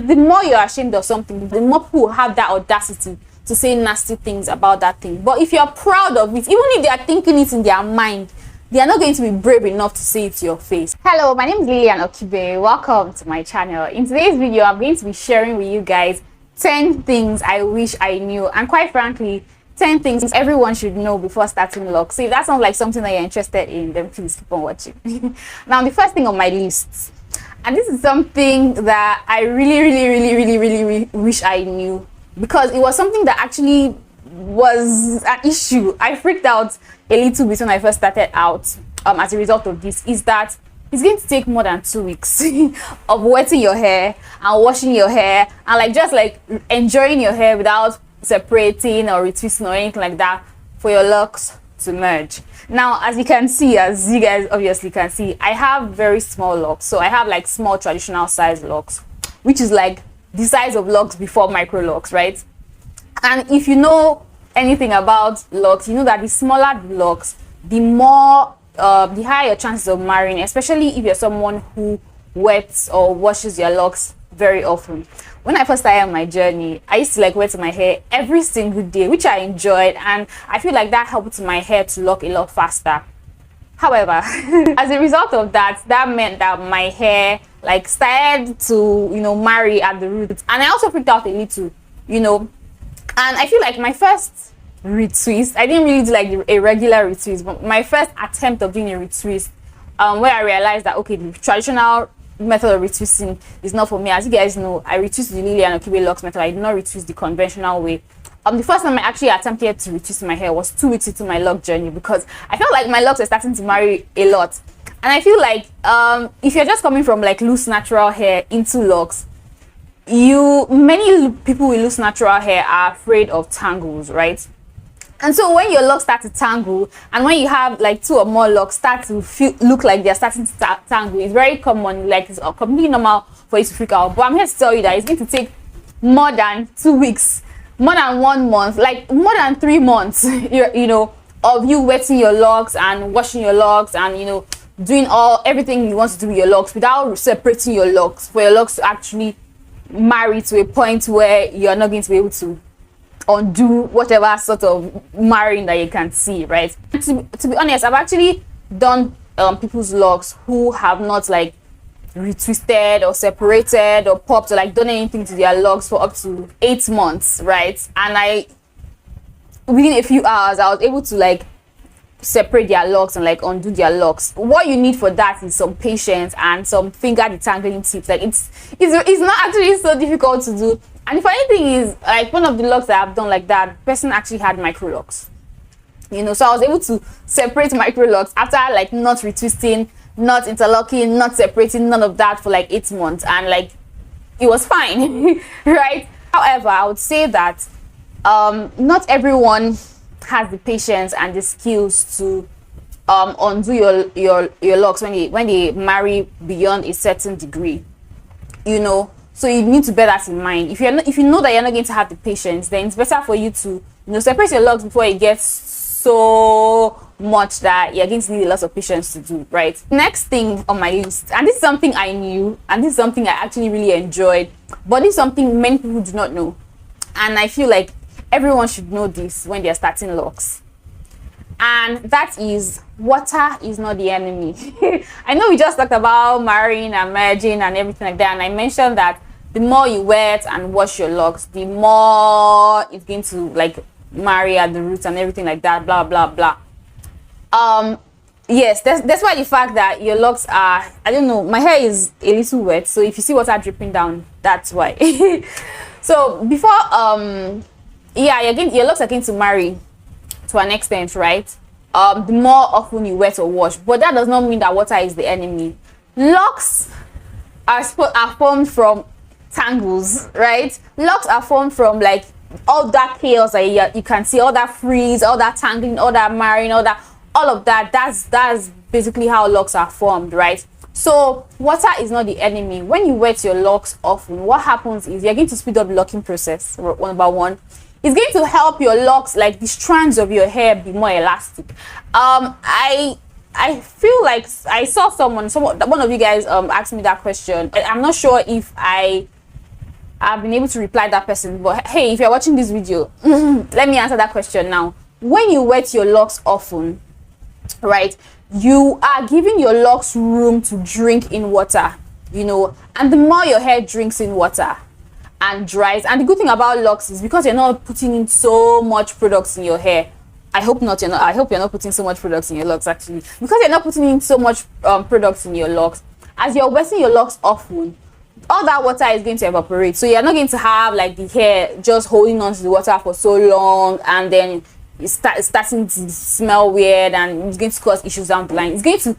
The more you're ashamed of something, the more people have that audacity to say nasty things about that thing. But if you're proud of it, even if they are thinking it in their mind, they are not going to be brave enough to say it to your face. Hello, my name is Lilian Okibe. Welcome to my channel. In today's video, I'm going to be sharing with you guys 10 things I wish I knew, and quite frankly, 10 things everyone should know before starting Locs. So if that sounds like something that you're interested in, then please keep on watching. Now, the first thing on my list, and this is something that I really wish I knew, because it was something that actually was an issue. I freaked out a little bit when I first started out as a result of this, is that it's going to take more than 2 weeks of wetting your hair and washing your hair and just enjoying your hair without separating or retwisting or anything like that for your locks to merge. Now, as you guys obviously can see, I have very small locks. So I have small traditional size locks, which is like the size of locks before micro locks, right? And if you know anything about locks, you know that the smaller the locks, the more the higher your chances of marrying, especially if you're someone who wets or washes your locks very often. When I first started my journey, I used to wet my hair every single day, which I enjoyed, and I feel like that helped my hair to lock a lot faster. However, as a result of that, that meant that my hair started to marry at the roots, and I also freaked out a little, and I feel like my first retwist, I didn't really do a regular retwist, but my first attempt of doing a retwist, where I realized that okay, the traditional method of retwisting is not for me. As you guys know, I retwist the Lilian Okibe Locs method. I did not retwist the conventional way. The first time I actually attempted to retwist my hair was 2 weeks into my lock journey, because I felt like my locks were starting to marry a lot. And I feel like if you're just coming from loose natural hair into locks, many people with loose natural hair are afraid of tangles, right? And so when your locks start to tangle, and when you have 2 or more locks start to look like they're starting to tangle, it's very common, it's completely normal for you to freak out. But I'm here to tell you that it's going to take more than 2 weeks, more than 1 month, more than 3 months, of you wetting your locks and washing your locks and doing everything you want to do with your locks without separating your locks, for your locks to actually marry to a point where you're not going to be able to undo whatever sort of marrying that you can see, right? To be honest, I've actually done people's locks who have not retwisted or separated or popped or done anything to their locks for up to 8 months, right? And within a few hours I was able to separate their locks and undo their locks. What you need for that is some patience and some finger detangling tips. It's not actually so difficult to do. And the funny thing is, one of the locks that I've done that, the person actually had micro locks. So I was able to separate micro locks after not retwisting, not interlocking, not separating, none of that for 8 months, and it was fine. Right? However, I would say that not everyone has the patience and the skills to undo your locks when they marry beyond a certain degree. So you need to bear that in mind. If you know that you're not going to have the patience, then it's better for you to separate your locks before it gets so much that you're going to need a lot of patience to do, right? Next thing on my list, and this is something I knew, and this is something I actually really enjoyed, but this is something many people do not know, and I feel like everyone should know this when they're starting locks. And that is, water is not the enemy. I know we just talked about marrying and merging and everything like that, and I mentioned that the more you wet and wash your locks, the more it's going to marry at the roots and everything like that, blah blah blah. Yes, that's why the fact that your locks are, I don't know, my hair is a little wet, so if you see water dripping down, that's why. So before yeah, your locks are going to marry to an extent, right? The more often you wet or wash, but that does not mean that water is the enemy. Locks are formed from tangles, right? Locks are formed from all that chaos that you can see, all that freeze, all that tangling, all that marrying, all of that. That's basically how locks are formed, right? So water is not the enemy. When you wet your locks often, what happens is you're going to speed up the locking process. Number one, it's going to help your locks, the strands of your hair, be more elastic. I feel like I saw one of you guys asked me that question. I'm not sure if I I've been able to reply that person. But hey, if you're watching this video, let me answer that question now. When you wet your locks often, right, you are giving your locks room to drink in water, you know, and the more your hair drinks in water and dries, and the good thing about locks is because you're not putting in so much products in your hair. I hope not. I hope you're not putting so much products in your locks, actually, because you're not putting in so much products in your locks. As you're wetting your locks often, all that water is going to evaporate, so you're not going to have like the hair just holding on to the water for so long, and then it's starting to smell weird, and it's going to cause issues down the line. It's going to,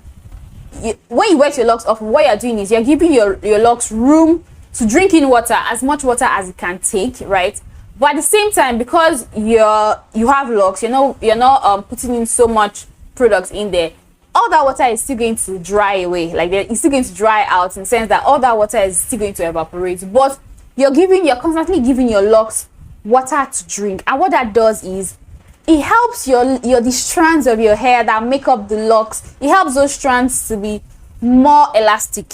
when you wet your locks often, what you're doing is you're giving your locks room to drink in water, as much water as it can take, right? But at the same time, because you have locks, you're not putting in so much products in there, all that water is still going to dry away. Like, it's still going to dry out, in the sense that all that water is still going to evaporate. But you're constantly giving your locks water to drink, and what that does is it helps the strands of your hair that make up the locks. It helps those strands to be more elastic,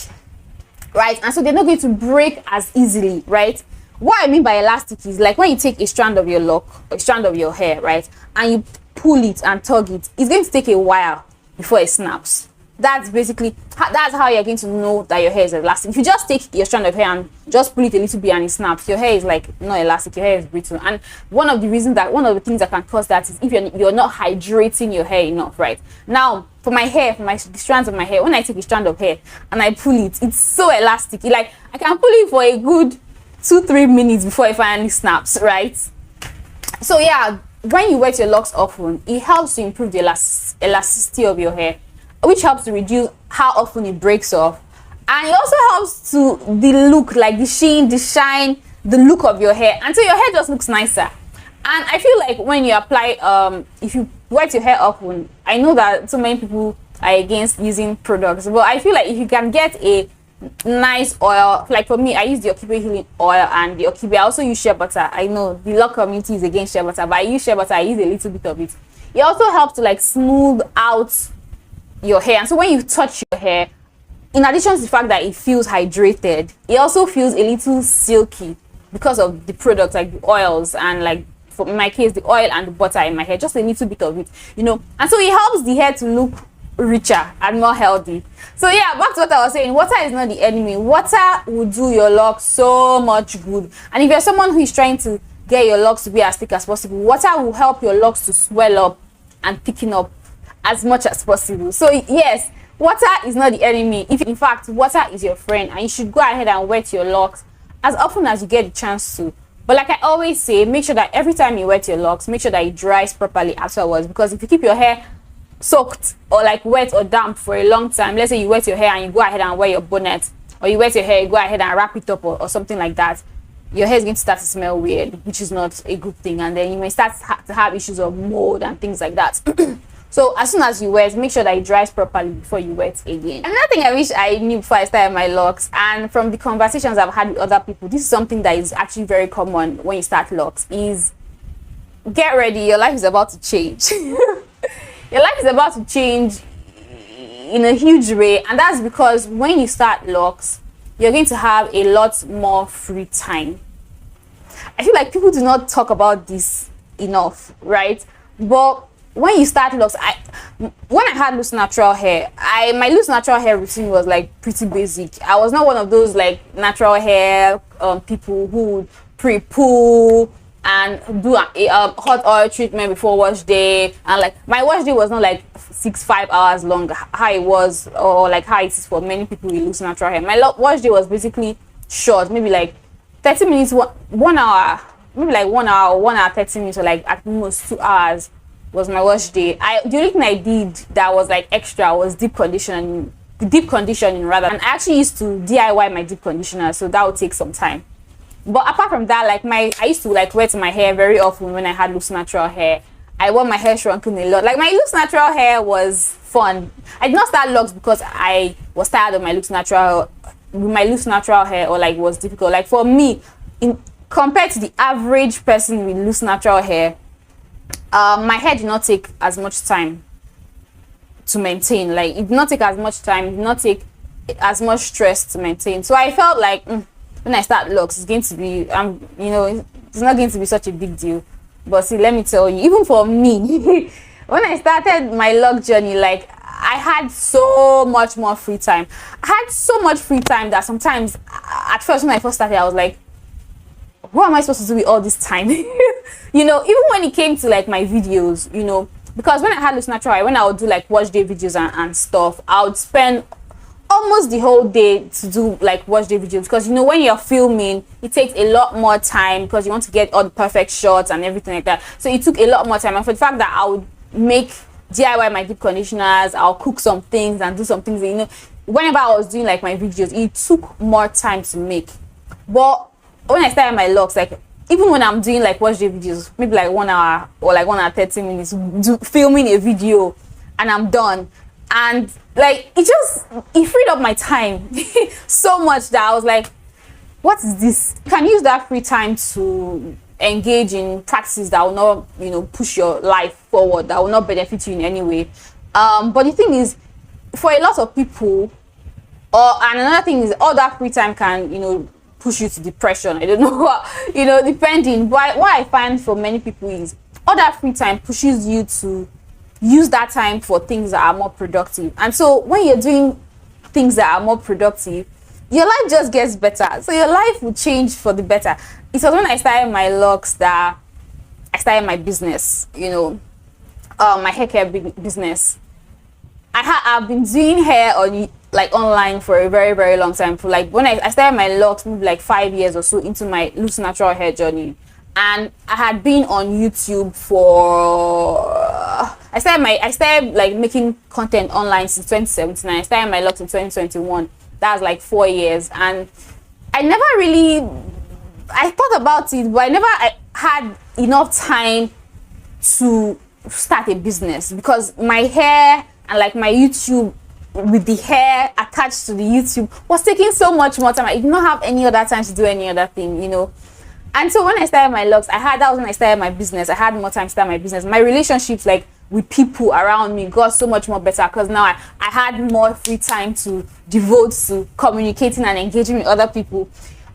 right? And so they're not going to break as easily, right? What I mean by elastic is like when you take a strand of your hair, right, and you pull it and tug it, it's going to take a while before it snaps. That's how you're going to know that your hair is elastic. If you just take your strand of hair and just pull it a little bit and it snaps, your hair is like not elastic, your hair is brittle. And one of the things that can cause that is if you're not hydrating your hair enough, right? Now, for my hair, the strands of my hair, when I take a strand of hair and I pull it, it's so elastic. Like, I can pull it for a good 2-3 minutes before it finally snaps, right? So yeah, when you wet your locks often, it helps to improve the elasticity of your hair, which helps to reduce how often it breaks off. And it also helps to the look, like the sheen, the shine, the look of your hair, until your hair just looks nicer. And I feel like when you apply, if you wet your hair often, I know that so many people are against using products, but I feel like if you can get a nice oil, like for me, I use the Okibe healing oil and the Okibe. I also use shea butter. I know the Loc community is against shea butter, but I use shea butter. I use a little bit of it. It also helps to like smooth out your hair, and so when you touch your hair, in addition to the fact that it feels hydrated, it also feels a little silky because of the products, like the oils, and like for in my case, the oil and the butter in my hair, just a little bit of it, you know. And so it helps the hair to look richer and more healthy. So yeah, back to what I was saying, water is not the enemy. Water will do your locks so much good. And if you're someone who is trying to get your locks to be as thick as possible, water will help your locks to swell up and thicken up as much as possible. So yes, water is not the enemy. If in fact water is your friend, and you should go ahead and wet your locks as often as you get the chance to. But like I always say, make sure that every time you wet your locks, make sure that it dries properly afterwards, because if you keep your hair soaked or like wet or damp for a long time, let's say you wet your hair and you go ahead and wear your bonnet, or you wet your hair, you go ahead and wrap it up or something like that, your hair is going to start to smell weird, which is not a good thing, and then you may start to have issues of mold and things like that. So as soon as you wet, make sure that it dries properly before you wet again. Another thing I wish I knew before I started my locks, and from the conversations I've had with other people, this is something that is actually very common when you start locks, is get ready, your life is about to change. Your life is about to change in a huge way, and that's because when you start locks, you're going to have a lot more free time. I feel like people do not talk about this enough, right? But when you start locks, when I had loose natural hair, my loose natural hair routine was like pretty basic. I was not one of those like natural hair people who would pre-poo and do a hot oil treatment before wash day, and like my wash day was not like 5 hours long, how it was, or like how it is for many people with loose natural hair. My wash day was basically short, maybe like 30 minutes, 1 hour, maybe like 1 hour, 1 hour 30 minutes, or like at most 2 hours was my wash day. The only thing I did that was like extra was deep conditioning rather, and I actually used to DIY my deep conditioner, so that would take some time. But apart from that, like I used to like wet my hair very often when I had loose natural hair. I want my hair shrunken a lot. Like my loose natural hair was fun. I did not start locks because I was tired of my loose natural hair, or like was difficult. Like for me, compared to the average person with loose natural hair, my hair did not take as much time to maintain. Like it did not take as much time, it did not take as much stress to maintain. So I felt like when I start Locs, it's going to be it's not going to be such a big deal. But see, let me tell you, even for me, when I started my Loc journey, like, I had so much more free time. I had so much free time that sometimes, at first, when I first started, I was like, what am I supposed to do with all this time? Even when it came to like my videos, because when I had this natural, when I would do like watch day videos and stuff, I would spend almost the whole day to do like watch day videos, because when you're filming, it takes a lot more time because you want to get all the perfect shots and everything like that. So it took a lot more time, and for the fact that I would make DIY my deep conditioners, I'll cook some things and do some things, whenever I was doing like my videos, it took more time to make. But when I started my Locs, like, even when I'm doing like watch day videos, maybe like 1 hour or like 1 hour 30 minutes filming a video, and I'm done, and like it freed up my time so much that I was like, what is this? You can use that free time to engage in practices that will not push your life forward, that will not benefit you in any way. But the thing is, for a lot of people, and another thing is, all that free time can push you to depression. I don't know what, depending. But what I find for many people is, all that free time pushes you to use that time for things that are more productive. And so when you're doing things that are more productive, your life just gets better. So your life will change for the better. It was when I started my Locs that I started my business, my hair care business. I've been doing hair online for a very, very long time. For like, when I started my Locs, maybe like 5 years or so into my loose natural hair journey, and I had been on YouTube for I started like making content online since 2017. I started my Locs in 2021. That was like 4 years, and I never really, I thought about it, but I had enough time to start a business, because my hair and like my YouTube, with the hair attached to the YouTube, was taking so much more time. I did not have any other time to do any other thing, And so when I started my Locs, that was when I started my business. I had more time to start my business. My relationships, like, with people around me, got so much more better, because now I had more free time to devote to communicating and engaging with other people.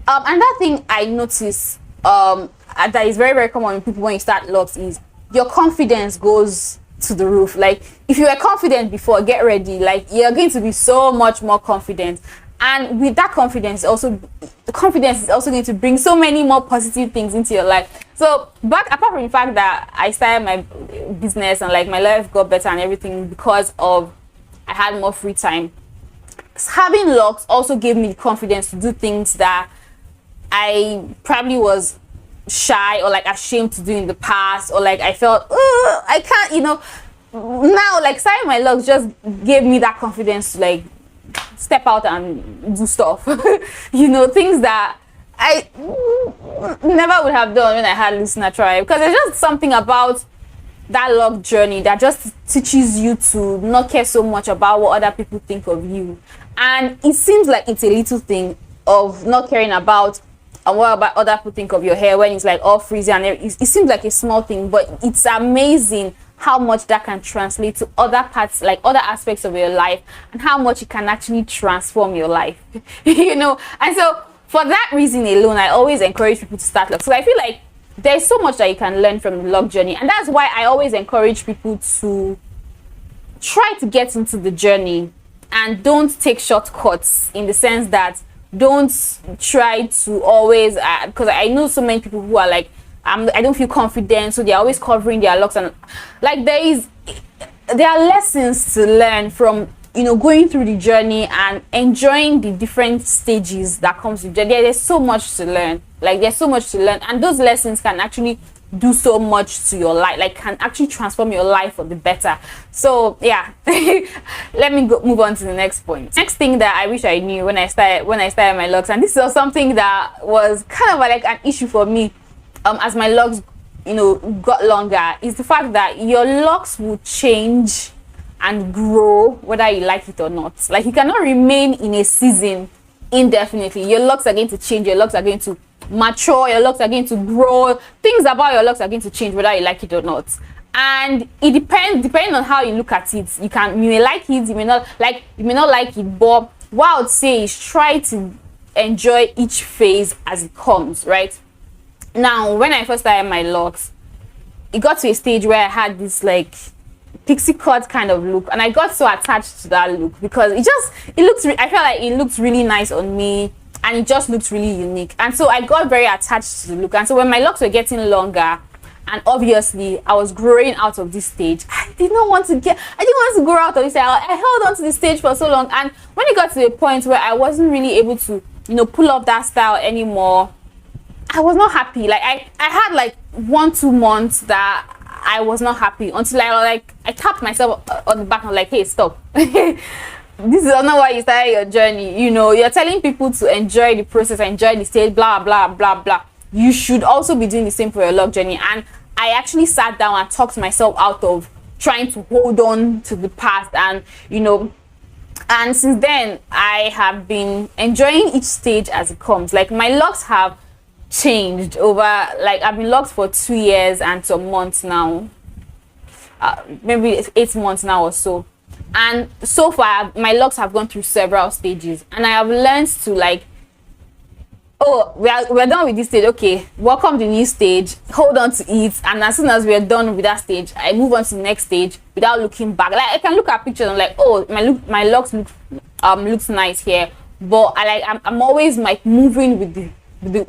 Another thing I noticed that is very, very common with people when you start Locs is your confidence goes to the roof. Like, if you were confident before, get ready. Like, you're going to be so much more confident. And with that confidence, the confidence is also going to bring so many more positive things into your life. So, apart from the fact that I started my business and like my life got better and everything because of I had more free time, having Locs also gave me the confidence to do things that I probably was shy or like ashamed to do in the past, or like I felt, I can't, now, like, starting my Locs just gave me that confidence to like step out and do stuff. Things that I never would have done when I had loose natural, because there's just something about that Loc journey that just teaches you to not care so much about what other people think of you. And it seems like it's a little thing of not caring about what about other people think of your hair when it's like all frizzy, and it seems like a small thing, but it's amazing how much that can translate to other parts, like other aspects of your life, and how much it can actually transform your life. And so for that reason alone, I always encourage people to start Locs. So I feel like there's so much that you can learn from the Loc journey, and that's why I always encourage people to try to get into the journey and don't take shortcuts, in the sense that don't try to always because I know so many people who are like, I don't feel confident, so they're always covering their Locs, and like there are lessons to learn from going through the journey and enjoying the different stages that comes with it. There's so much to learn. Like, there's so much to learn, and those lessons can actually do so much to your life, like can actually transform your life for the better. So yeah, let me move on to the next point. Next thing that I wish I knew when I started my Locs, and this was something that was kind of like an issue for me as my Locs got longer, is the fact that your Locs will change and grow whether you like it or not. Like, you cannot remain in a season indefinitely. Your Locs are going to change, your Locs are going to mature, your Locs are going to grow. Things about your Locs are going to change whether you like it or not. And it depending on how you look at it. You may like it, you may not like it, but what I would say is try to enjoy each phase as it comes, right? Now, when I first started my locks, it got to a stage where I had this like pixie cut kind of look, and I got so attached to that look because I felt like it looked really nice on me, and it just looked really unique. And so I got very attached to the look. And so when my locks were getting longer, and obviously I was growing out of this stage, I didn't want to grow out of this stage. I held on to the stage for so long, and when it got to a point where I wasn't really able to, pull off that style anymore, I was not happy. Like I had like 1-2 months that I was not happy until I tapped myself on the back and like, hey, stop. This is not why you started your journey. You're telling people to enjoy the process, enjoy the stage, blah blah blah blah. You should also be doing the same for your lock journey. And I actually sat down and talked myself out of trying to hold on to the past, and and since then I have been enjoying each stage as it comes. Like my locks have changed over, like I've been locked for 2 years and some months now, maybe 8 months now or so. And so far my locks have gone through several stages, and I have learned to like, oh, we're done with this stage, okay, welcome the new stage, hold on to it, and as soon as we're done with that stage, I move on to the next stage without looking back. Like I can look at pictures and like, oh, my locks looks nice here, but I'm always like moving with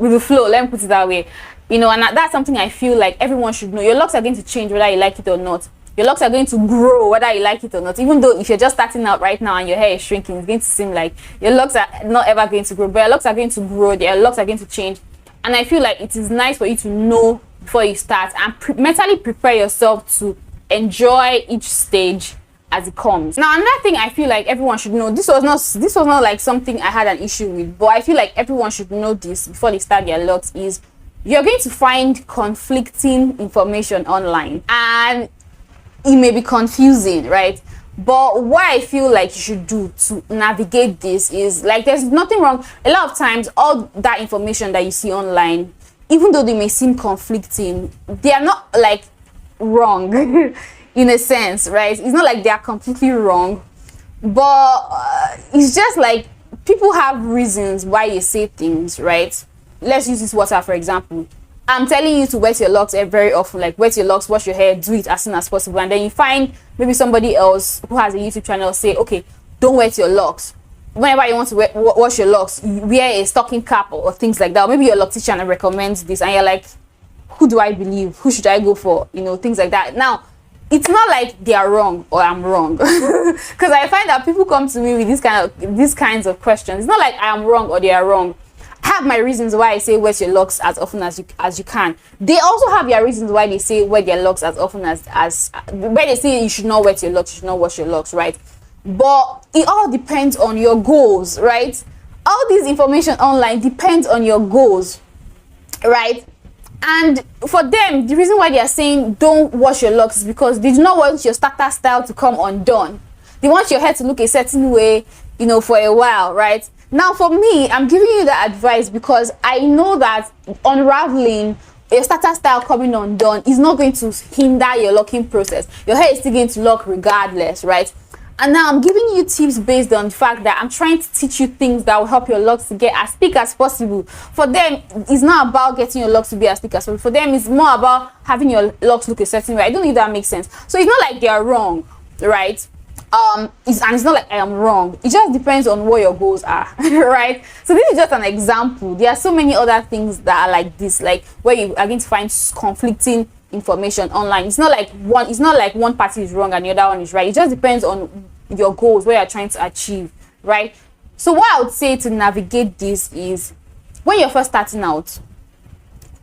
the flow, let me put it that way. And that's something I feel like everyone should know. Your locks are going to change whether you like it or not. Your locks are going to grow whether you like it or not. Even though if you're just starting out right now and your hair is shrinking, it's going to seem like your locks are not ever going to grow, but your locks are going to grow, your locks are going to change. And I feel like it is nice for you to know before you start and mentally prepare yourself to enjoy each stage as it comes. Now, another thing I feel like everyone should know, this was not like something I had an issue with, but I feel like everyone should know this before they start their locks, is you're going to find conflicting information online, and it may be confusing, right? But what I feel like you should do to navigate this is, like, there's nothing wrong. A lot of times all that information that you see online, even though they may seem conflicting, they are not like wrong in a sense, right? It's not like they are completely wrong, but it's just like people have reasons why they say things, right? Let's use this water for example. I'm telling you to wet your locks very often, like wet your locks, wash your hair, do it as soon as possible. And then you find maybe somebody else who has a YouTube channel say, okay, don't wet your locks. Whenever you want to wash your locks, you wear a stocking cap or things like that. Or maybe your loctician recommends this, and you're like, who do I believe? Who should I go for? Things like that. Now, it's not like they are wrong or I'm wrong, because I find that people come to me with these kinds of questions. It's not like I am wrong or they are wrong. I have my reasons why I say wet your locks as often as you can. They also have their reasons why they say wet their locks as often as where they say you should not wet your locks, you should not wash your locks, right? But it all depends on your goals, right? All this information online depends on your goals, right? And for them, the reason why they are saying don't wash your locks is because they do not want your starter style to come undone. They want your hair to look a certain way, for a while, right? Now, for me, I'm giving you that advice because I know that unraveling your starter style coming undone is not going to hinder your locking process. Your hair is still going to lock regardless, right? And now I'm giving you tips based on the fact that I'm trying to teach you things that will help your locks to get as thick as possible. For them, it's not about getting your locks to be as thick as possible. For them, it's more about having your locks look a certain way. I don't know if that makes sense. So it's not like they are wrong, right? It's not like I am wrong. It just depends on what your goals are, right? So this is just an example. There are so many other things that are like this, like where you are going to find conflicting information online. It's not like one party is wrong and the other one is right. It just depends on your goals, what you're trying to achieve, right? So what I would say to navigate this is, when you're first starting out,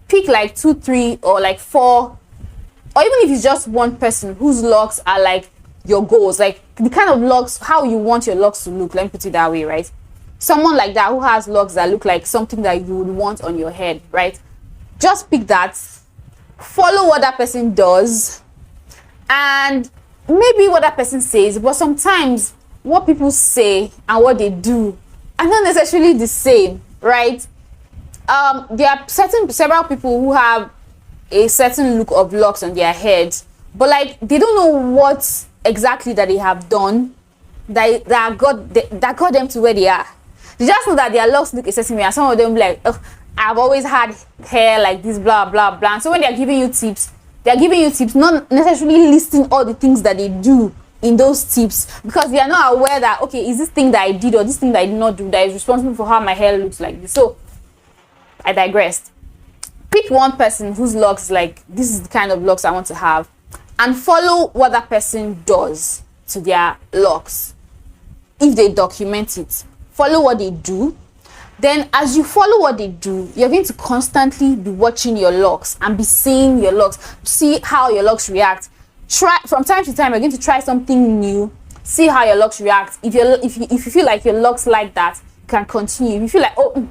pick like 2, 3 or like 4, or even if it's just one person whose locks are like your goals, like the kind of locks, how you want your locks to look, let me put it that way, right? Someone like that who has locks that look like something that you would want on your head, right? Just pick that, follow what that person does, and maybe what that person says. But sometimes what people say and what they do are not necessarily the same, right? There are several people who have a certain look of locks on their head, but like they don't know what exactly that they have done that got them to where they are. They just know that their locks look a certain way, and some of them be like, oh, I've always had hair like this, blah blah blah. So when they're giving you tips, not necessarily listing all the things that they do in those tips, because they are not aware that, okay, is this thing that I did or this thing that I did not do that is responsible for how my hair looks like this. So I digressed. Pick one person whose locks like, this is the kind of locks I want to have, and follow what that person does to their locks. If they document it, follow what they do. Then as you follow what they do, you're going to constantly be watching your locks and be seeing your locks, see how your locks react. Try from time to time, you're going to try something new, see how your locks react. If you feel like your locks like that, you can continue. If you feel like, oh,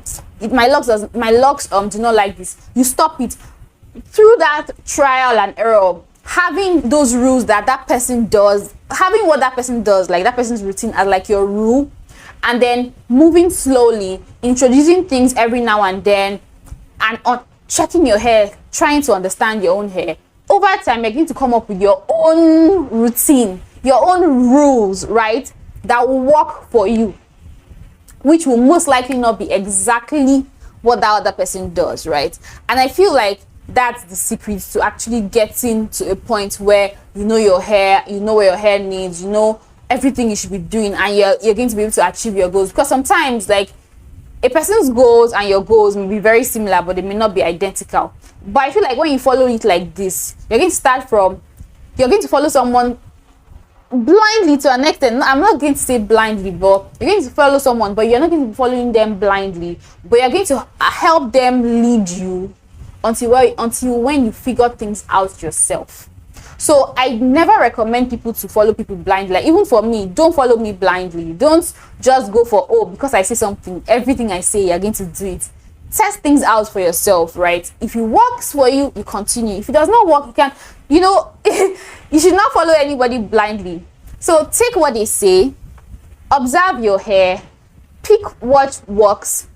my locks do not like this, you stop it. Through that trial and error, having those rules that person does, having what that person does, like that person's routine as like your rule, and then moving slowly, introducing things every now and then, and on checking your hair, trying to understand your own hair. Over time, you're going to come up with your own routine, your own rules, right, that will work for you, which will most likely not be exactly what that other person does, right? And I feel like that's the secret to actually getting to a point where you know your hair, you know what your hair needs, you know everything you should be doing, and you're going to be able to achieve your goals. Because sometimes, like, a person's goals and your goals may be very similar, but they may not be identical. But I feel like when you follow it like this, you're going to follow someone blindly to an extent. I'm not going to say blindly, but you're going to follow someone, but you're not going to be following them blindly, but you're going to help them lead you until when you figure things out yourself. So I never recommend people to follow people blindly. Like, even for me, don't follow me blindly. Don't just go for, oh, because I say something, everything I say, you're going to do it. Test things out for yourself, right? If it works for you, you continue. If it does not work, you can, you should not follow anybody blindly. So take what they say, observe your hair, pick what works,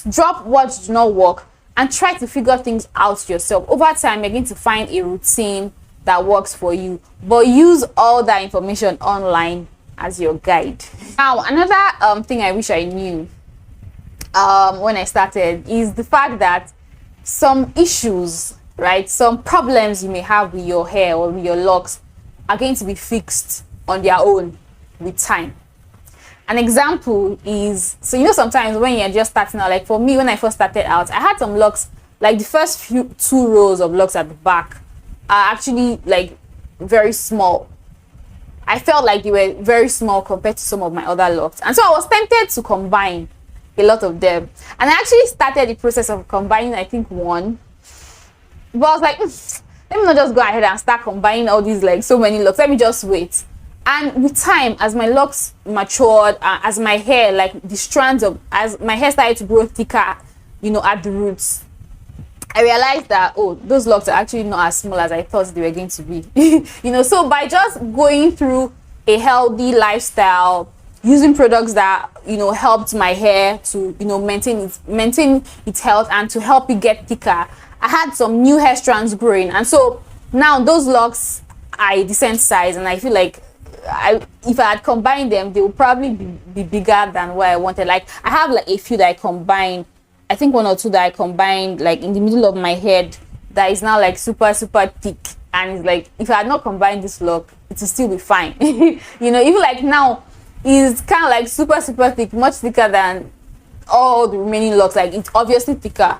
drop what does not work, and try to figure things out yourself. Over time, you're going to find a routine that works for you, but use all that information online as your guide. Now, another thing I wish I knew when I started is the fact that some issues, right, some problems you may have with your hair or with your locks are going to be fixed on their own with time. An example is, so sometimes when you're just starting out, like for me, when I first started out, I had some locks, like the first two rows of locks at the back are actually like very small. I felt like they were very small compared to some of my other locks, and so I was tempted to combine a lot of them, and I actually started the process of combining, I think, one, but I was like, let me not just go ahead and start combining all these, like, so many locks, let me just wait. And with time, as my locks matured, as my hair, like the strands of, as my hair started to grow thicker, at the roots, I realized that, oh, those locks are actually not as small as I thought they were going to be. So by just going through a healthy lifestyle, using products that, helped my hair to, maintain its health and to help it get thicker, I had some new hair strands growing. And so now those locks are a decent size, and I feel like if I had combined them, they would probably be bigger than what I wanted. Like, I have like a few that I combined, I think one or two that I combined like in the middle of my head that is now like super, super thick. And it's like, if I had not combined this lock, it will still be fine. Even like now, it's kind of like super, super thick, much thicker than all the remaining locks. Like, it's obviously thicker,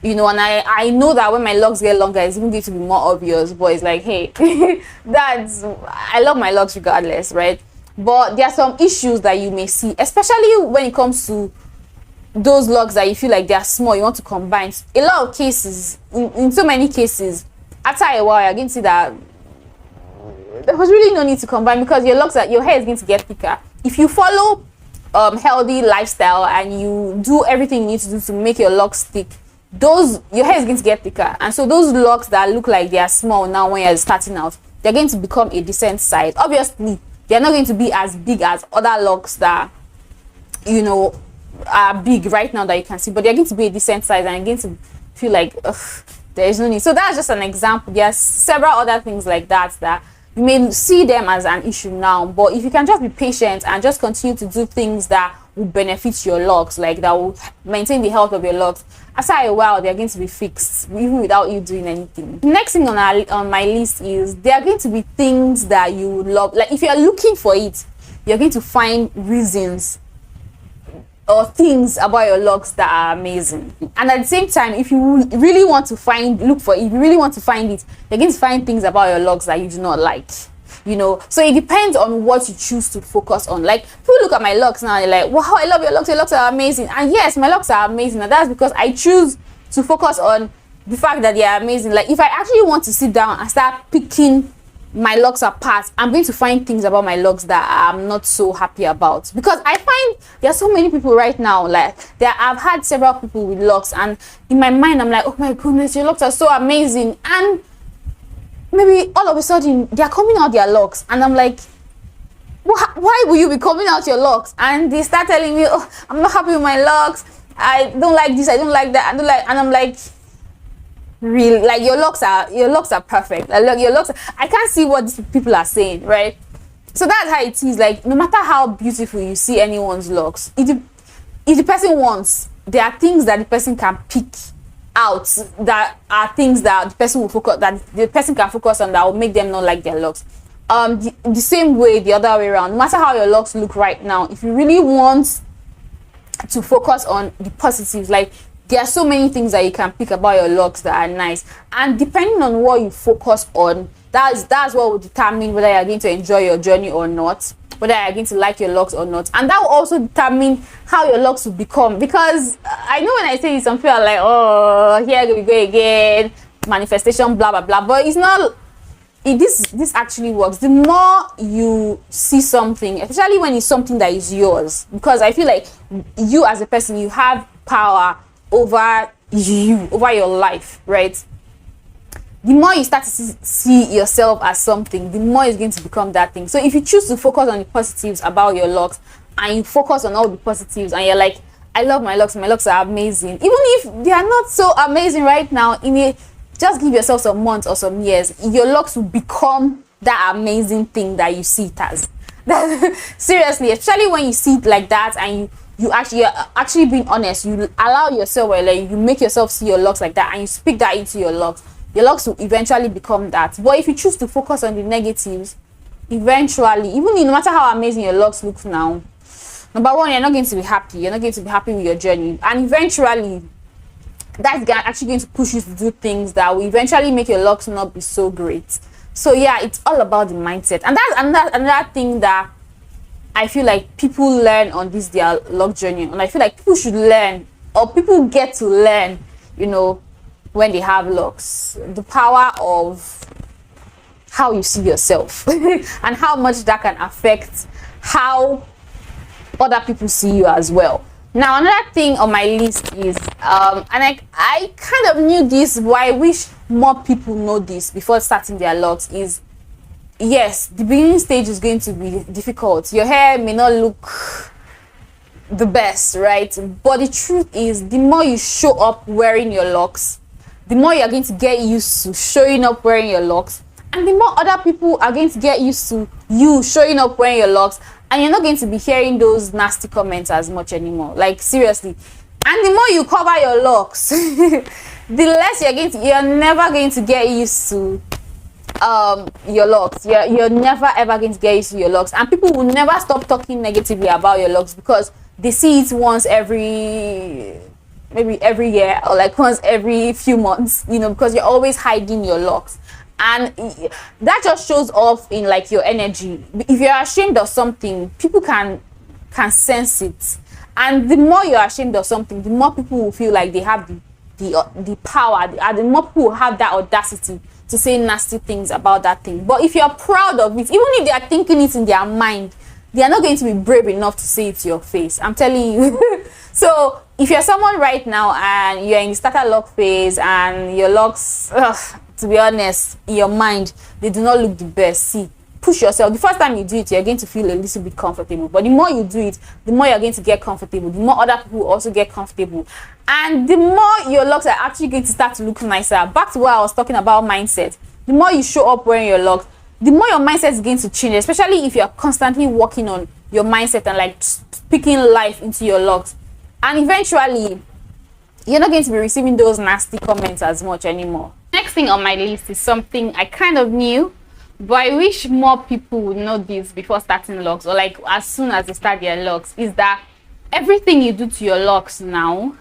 and I know that when my locks get longer, it's even going to be more obvious, but it's like, hey, I love my locks regardless, right? But there are some issues that you may see, especially when it comes to those locks that you feel like they are small, you want to combine. A lot of cases, in so many cases, after a while, you're going to see that there was really no need to combine, because your hair is going to get thicker. If you follow healthy lifestyle and you do everything you need to do to make your locks thick, your hair is going to get thicker. And so those locks that look like they are small now when you're starting out, they're going to become a decent size. Obviously, they're not going to be as big as other locks that are big right now that you can see, but they're going to be a decent size, and you're going to feel like, there is no need. So that's just an example. There are several other things like that you may see them as an issue now, but if you can just be patient and just continue to do things that will benefit your locks, like that will maintain the health of your locks, after a while they're going to be fixed even without you doing anything. The next thing on my list is there are going to be things that you would love. Like if you're looking for it, you're going to find reasons or things about your locks that are amazing. And at the same time, if you really want to look for it, if you really want to find it, you're going to find things about your locks that you do not like. You know, so it depends on what you choose to focus on. Like people look at my locks now, they're like, wow, I love your locks are amazing. And yes, my locks are amazing, and that's because I choose to focus on the fact that they are amazing. Like if I actually want to sit down and start picking my locks apart, I'm going to find things about my locks that I'm not so happy about, because I find there are so many people right now, like I've had several people with locks, and in my mind I'm like, oh my goodness, your locks are so amazing, and maybe all of a sudden they're coming out their locks and I'm like, why will you be coming out your locks? And they start telling me, oh, I'm not happy with my locks, I don't like this, I don't like that, and I'm like, really? Like your locks are perfect. Like your locks, I can't see what these people are saying, right? So that's how it is. Like no matter how beautiful you see anyone's locks, if the person wants, there are things that the person can pick out that are things that the person can focus on that will make them not like their locks. The same way, the other way around. No matter how your locks look right now, if you really want to focus on the positives, like there are so many things that you can pick about your locks that are nice, and depending on what you focus on, that's what will determine whether you're going to enjoy your journey or not, whether you're going to like your locks or not. And that will also determine how your locks will become, because I know when I say this, some people are like, oh, here we go again, manifestation, blah blah blah, but it's not. This actually works. The more you see something, especially when it's something that is yours, because I feel like you as a person, you have power over your life, right? The more you start to see yourself as something, the more it's going to become that thing. So if you choose to focus on the positives about your locks, and you focus on all the positives, and you're like, I love my locks are amazing, even if they are not so amazing right now, just give yourself some months or some years, your locks will become that amazing thing that you see it as. Seriously, especially when you see it like that, and you're actually being honest, you allow yourself, like you make yourself see your locks like that, and you speak that into your locks will eventually become that. But if you choose to focus on the negatives, eventually, even no matter how amazing your locks look now, number one, you're not going to be happy with your journey, and eventually that's actually going to push you to do things that will eventually make your locks not be so great. So yeah, it's all about the mindset, and that's another thing that I feel like people learn on this their lock journey, and I feel like people should learn, or people get to learn, when they have locks, the power of how you see yourself and how much that can affect how other people see you as well. Now, another thing on my list is, and I kind of knew this, but I wish more people know this before starting their locks, is, yes, the beginning stage is going to be difficult. Your hair may not look the best, right? But the truth is, the more you show up wearing your locks, the more you're going to get used to showing up wearing your locks, and the more other people are going to get used to you showing up wearing your locks, and you're not going to be hearing those nasty comments as much anymore. Like seriously. And the more you cover your locks, the less you're never going to get used to your locks. You're never ever going to get used to your locks, and people will never stop talking negatively about your locks because they see it once maybe every year, or like once every few months, because you're always hiding your locks. And that just shows off in like your energy. If you're ashamed of something, people can sense it, and the more you're ashamed of something, the more people will feel like they have the power, the more people will have that audacity to say nasty things about that thing. But if you're proud of it, even if they are thinking it in their mind, they are not going to be brave enough to say it to your face, I'm telling you. So if you're someone right now and you're in the starter lock phase, and your locks, to be honest, in your mind, they do not look the best, see, push yourself. The first time you do it, you're going to feel a little bit comfortable, but the more you do it, the more you're going to get comfortable, the more other people also get comfortable, and the more your locks are actually going to start to look nicer. Back to what I was talking about, mindset. The more you show up wearing your locks, the more your mindset is going to change, especially if you're constantly working on your mindset and like speaking life into your locks, and eventually you're not going to be receiving those nasty comments as much anymore. Next thing on my list is something I kind of knew, but I wish more people would know this before starting locks, or like as soon as they start their locks, is that everything you do to your locks now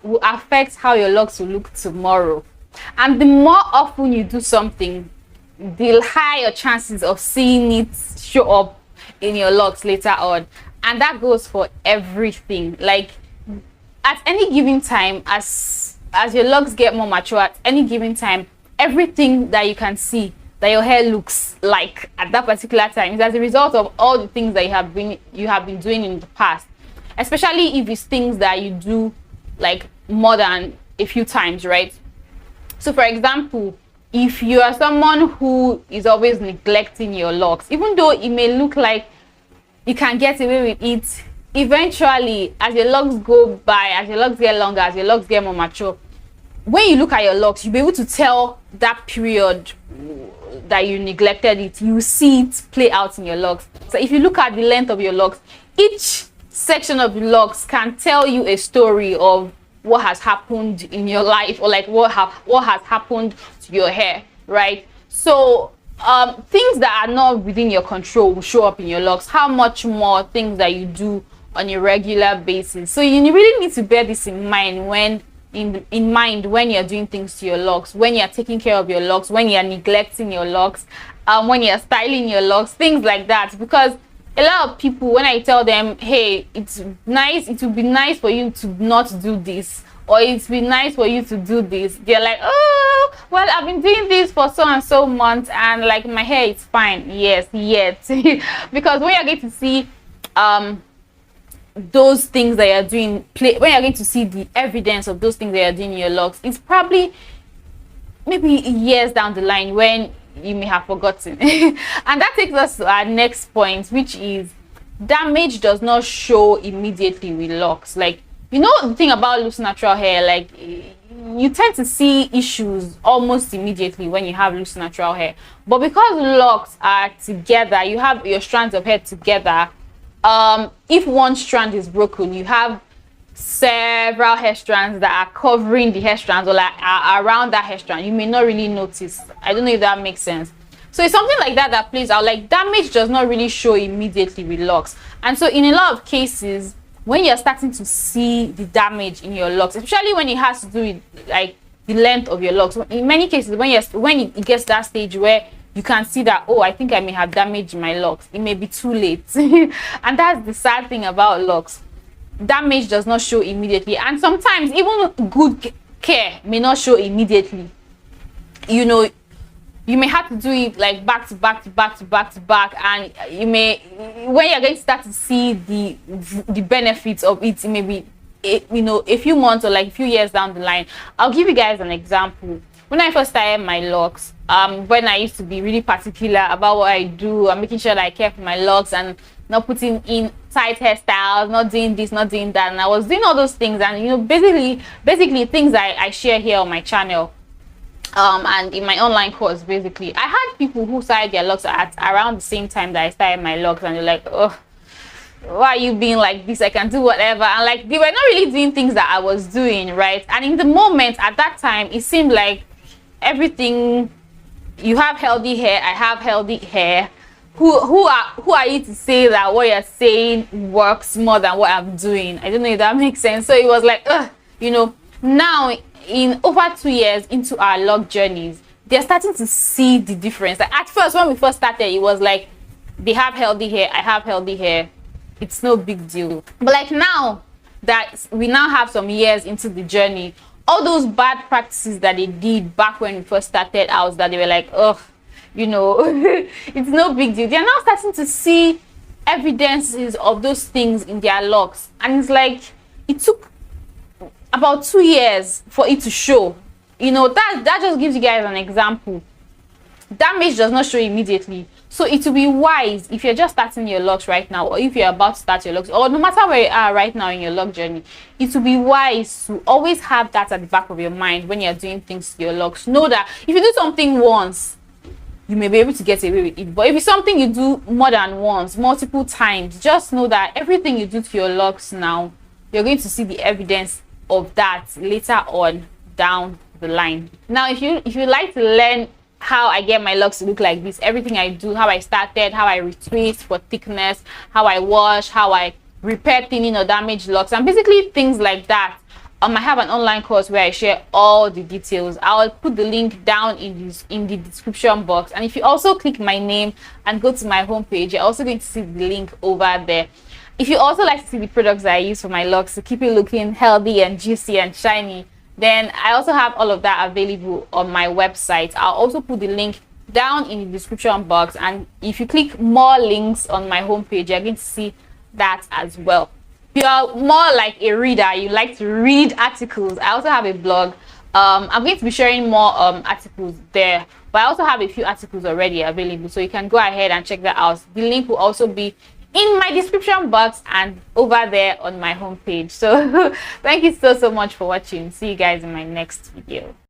will affect how your locks will look tomorrow. And the more often you do something, the higher your chances of seeing it show up in your locks later on. And that goes for everything. Like at any given time, as your locks get more mature, at any given time, everything that you can see that your hair looks like at that particular time is as a result of all the things that you have been doing in the past. Especially if it's things that you do like more than a few times, right? So for example, if you are someone who is always neglecting your locks, even though it may look like you can get away with it, eventually as your locks go by, as your locks get longer, as your locks get more mature, when you look at your locks, you'll be able to tell that period that you neglected it. You see it play out in your locks. So if you look at the length of your locks, each section of the locks can tell you a story of what has happened in your life, or like what has happened to your hair, right? So things that are not within your control will show up in your locks. How much more things that you do on a regular basis. So you really need to bear this in mind when when you're doing things to your locks, when you're taking care of your locks, when you're neglecting your locks, when you're styling your locks, things like that. Because a lot of people, when I tell them, hey, it's nice, it would be nice for you to not do this, or it's be nice for you to do this, they're like, oh, well, I've been doing this for so and so months and like my hair is fine. Yes, yet. Because when you're going to see those things that you're doing when you're going to see the evidence of those things that you're doing in your locks, it's probably maybe years down the line when you may have forgotten. And that takes us to our next point, which is damage does not show immediately with locks. Like, you know, the thing about loose natural hair, like you tend to see issues almost immediately when you have loose natural hair, but because locks are together, you have your strands of hair together. If one strand is broken, you have several hair strands that are covering the hair strands, or like are around that hair strand. You may not really notice. I don't know if that makes sense. So it's something like that that plays out. Like damage does not really show immediately with locks. And so in a lot of cases, when you're starting to see the damage in your locks, especially when it has to do with like the length of your locks, in many cases when it gets to that stage where you can see that, oh, I think I may have damaged my locks, it may be too late. And that's the sad thing about locks. Damage does not show immediately, and sometimes even good care may not show immediately. You know, you may have to do it like back to back to back to back to back, and you may, when you're going to start to see the benefits of it, it may be a few months or like a few years down the line. I'll give you guys an example. When I first started my locks, when I used to be really particular about what I do, I'm making sure that I care for my locks and not putting in tight hairstyles, not doing this, not doing that, and I was doing all those things, and basically things I share here on my channel, and in my online course. Basically, I had people who started their locks at around the same time that I started my locks, and they're like, oh, why are you being like this? I can do whatever. And like, they were not really doing things that I was doing, right? And in the moment at that time, it seemed like everything, you have healthy hair, I have healthy hair. Who are you to say that what you're saying works more than what I'm doing? I don't know if that makes sense. So it was like, now in over 2 years into our lock journeys, they're starting to see the difference. Like at first, when we first started, it was like, they have healthy hair, I have healthy hair, it's no big deal. But like now that we now have some years into the journey, all those bad practices that they did back when we first started out, that they were like, oh, it's no big deal, they're now starting to see evidences of those things in their locks. And it's like, it took about 2 years for it to show. That just gives you guys an example. Damage does not show immediately. So it will be wise, if you're just starting your locks right now, or if you're about to start your locks, or no matter where you are right now in your lock journey, it will be wise to always have that at the back of your mind when you're doing things to your locks. Know that if you do something once, you may be able to get away with it. But if it's something you do more than once, multiple times, just know that everything you do to your locks now, you're going to see the evidence of that later on down the line. Now, if you like to learn how I get my locks to look like this, everything I do, how I started, how I retwist for thickness, how I wash, how I repair thinning or damaged locks, and basically things like that, I have an online course where I share all the details. I'll put the link down in the description box, and if you also click my name and go to my homepage, you're also going to see the link over there. If you also like to see the products that I use for my locks to keep it looking healthy and juicy and shiny, then I also have all of that available on my website. I'll also put the link down in the description box, and if you click more links on my homepage, you're going to see that as well. If you're more like a reader, you like to read articles, I also have a blog. I'm going to be sharing more articles there, but I also have a few articles already available, so you can go ahead and check that out. The link will also be in my description box and over there on my homepage. So thank you so much for watching. See you guys in my next video.